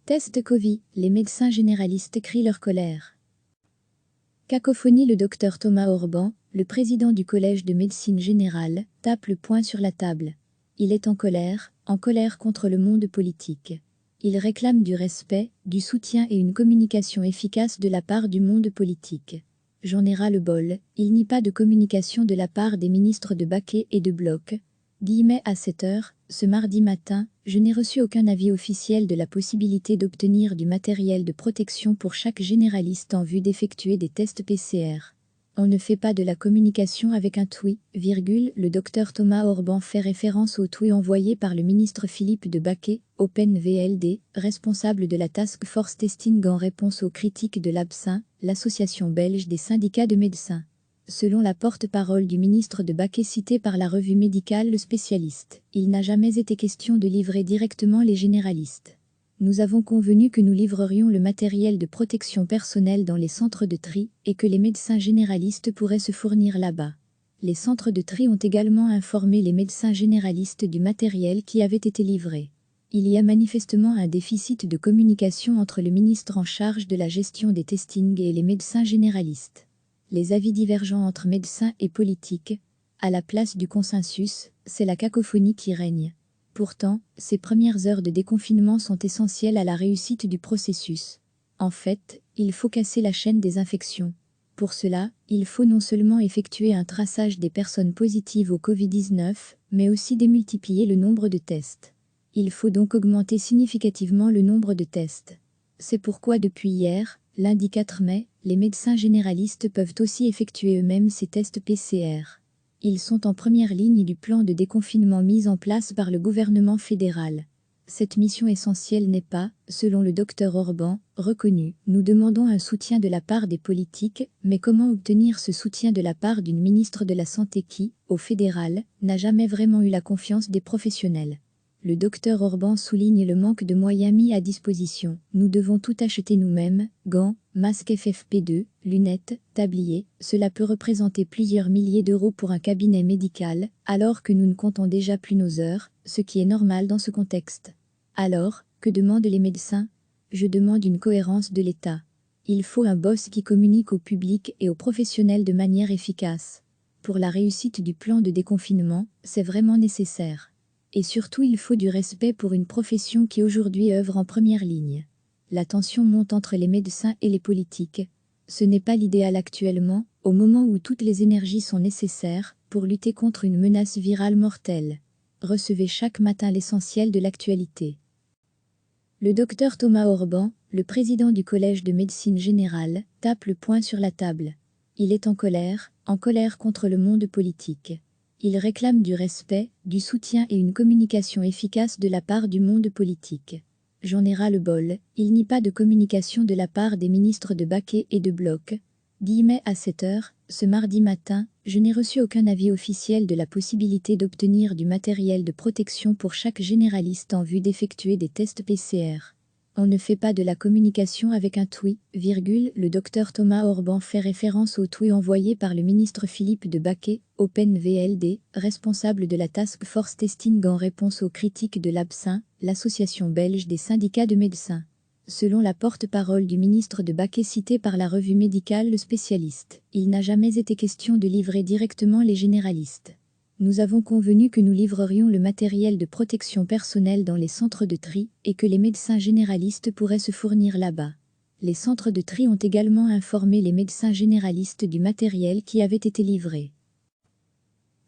Test Covid, les médecins généralistes crient leur colère. Cacophonie. Le docteur Thomas Orban, le président du Collège de médecine générale, tape le poing sur la table. Il est en colère contre le monde politique. Il réclame du respect, du soutien et une communication efficace de la part du monde politique. J'en ai ras le bol, il n'y a pas de communication de la part des ministres de Baquet et de Bloch. À 7 h, ce mardi matin, je n'ai reçu aucun avis officiel de la possibilité d'obtenir du matériel de protection pour chaque généraliste en vue d'effectuer des tests PCR. On ne fait pas de la communication avec un tweet, le docteur Thomas Orban fait référence au tweet envoyé par le ministre Philippe de Baquet, OpenVLD, responsable de la Task Force Testing en réponse aux critiques de l'ABSIN, l'association belge des syndicats de médecins. Selon la porte-parole du ministre de Baquet cité par la revue médicale Le Spécialiste, il n'a jamais été question de livrer directement les généralistes. Nous avons convenu que nous livrerions le matériel de protection personnelle dans les centres de tri et que les médecins généralistes pourraient se fournir là-bas. Les centres de tri ont également informé les médecins généralistes du matériel qui avait été livré. Il y a manifestement un déficit de communication entre le ministre en charge de la gestion des testings et les médecins généralistes. Les avis divergents entre médecins et politiques, à la place du consensus, c'est la cacophonie qui règne. Pourtant, ces premières heures de déconfinement sont essentielles à la réussite du processus. En fait, il faut casser la chaîne des infections. Pour cela, il faut non seulement effectuer un traçage des personnes positives au Covid-19, mais aussi démultiplier le nombre de tests. Il faut donc augmenter significativement le nombre de tests. C'est pourquoi depuis hier, lundi 4 mai, les médecins généralistes peuvent aussi effectuer eux-mêmes ces tests PCR. Ils sont en première ligne du plan de déconfinement mis en place par le gouvernement fédéral. Cette mission essentielle n'est pas, selon le docteur Orban, reconnue. Nous demandons un soutien de la part des politiques, mais comment obtenir ce soutien de la part d'une ministre de la Santé qui, au fédéral, n'a jamais vraiment eu la confiance des professionnels? Le docteur Orban souligne le manque de moyens mis à disposition. Nous devons tout acheter nous-mêmes, gants, masques FFP2, lunettes, tabliers. Cela peut représenter plusieurs milliers d'euros pour un cabinet médical, alors que nous ne comptons déjà plus nos heures, ce qui est normal dans ce contexte. Alors, que demandent les médecins? Je demande une cohérence de l'État. Il faut un boss qui communique au public et aux professionnels de manière efficace. Pour la réussite du plan de déconfinement, c'est vraiment nécessaire. Et surtout, il faut du respect pour une profession qui aujourd'hui œuvre en première ligne. La tension monte entre les médecins et les politiques. Ce n'est pas l'idéal actuellement, au moment où toutes les énergies sont nécessaires pour lutter contre une menace virale mortelle. Recevez chaque matin l'essentiel de l'actualité. Le docteur Thomas Orban, le président du Collège de médecine générale, tape le poing sur la table. Il est en colère contre le monde politique. Il réclame du respect, du soutien et une communication efficace de la part du monde politique. J'en ai ras le bol, il n'y a pas de communication de la part des ministres de Baquet et de Bloch. À 7 h, ce mardi matin, je n'ai reçu aucun avis officiel de la possibilité d'obtenir du matériel de protection pour chaque généraliste en vue d'effectuer des tests PCR. On ne fait pas de la communication avec un tweet, le docteur Thomas Orban fait référence au tweet envoyé par le ministre Philippe de Baquet, OpenVLD, responsable de la Task Force Testing en réponse aux critiques de l'ABSIN, l'association belge des syndicats de médecins. Selon la porte-parole du ministre de Baquet cité par la revue médicale Le Spécialiste, il n'a jamais été question de livrer directement les généralistes. Nous avons convenu que nous livrerions le matériel de protection personnelle dans les centres de tri et que les médecins généralistes pourraient se fournir là-bas. Les centres de tri ont également informé les médecins généralistes du matériel qui avait été livré.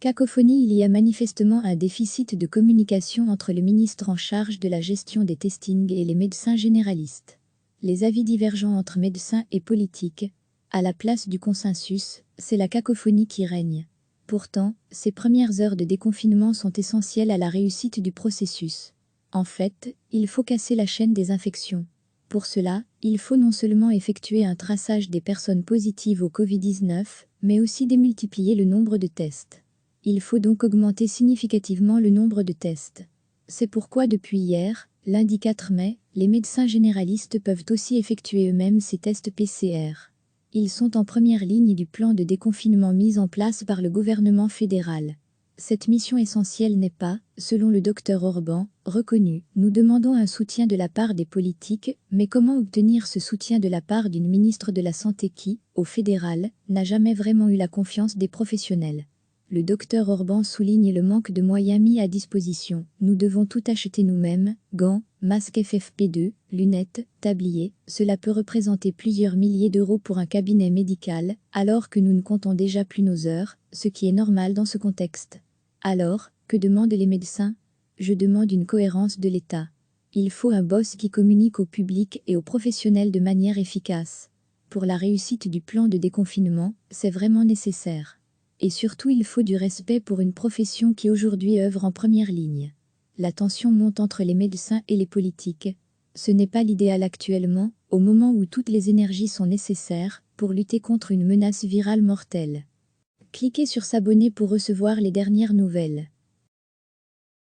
Cacophonie. Il y a manifestement un déficit de communication entre le ministre en charge de la gestion des testings et les médecins généralistes. Les avis divergents entre médecins et politiques, à la place du consensus, c'est la cacophonie qui règne. Pourtant, ces premières heures de déconfinement sont essentielles à la réussite du processus. En fait, il faut casser la chaîne des infections. Pour cela, il faut non seulement effectuer un traçage des personnes positives au Covid-19, mais aussi démultiplier le nombre de tests. Il faut donc augmenter significativement le nombre de tests. C'est pourquoi depuis hier, lundi 4 mai, les médecins généralistes peuvent aussi effectuer eux-mêmes ces tests PCR. Ils sont en première ligne du plan de déconfinement mis en place par le gouvernement fédéral. Cette mission essentielle n'est pas, selon le docteur Orban, Reconnu, nous demandons un soutien de la part des politiques, mais comment obtenir ce soutien de la part d'une ministre de la Santé qui, au fédéral, n'a jamais vraiment eu la confiance des professionnels? Le docteur Orban souligne le manque de moyens mis à disposition. Nous devons tout acheter nous-mêmes, gants, masques FFP2, lunettes, tabliers. Cela peut représenter plusieurs milliers d'euros pour un cabinet médical, alors que nous ne comptons déjà plus nos heures, ce qui est normal dans ce contexte. Alors, que demandent les médecins? Je demande une cohérence de l'État. Il faut un boss qui communique au public et aux professionnels de manière efficace. Pour la réussite du plan de déconfinement, c'est vraiment nécessaire. Et surtout, il faut du respect pour une profession qui aujourd'hui œuvre en première ligne. La tension monte entre les médecins et les politiques. Ce n'est pas l'idéal actuellement, au moment où toutes les énergies sont nécessaires pour lutter contre une menace virale mortelle. Cliquez sur s'abonner pour recevoir les dernières nouvelles.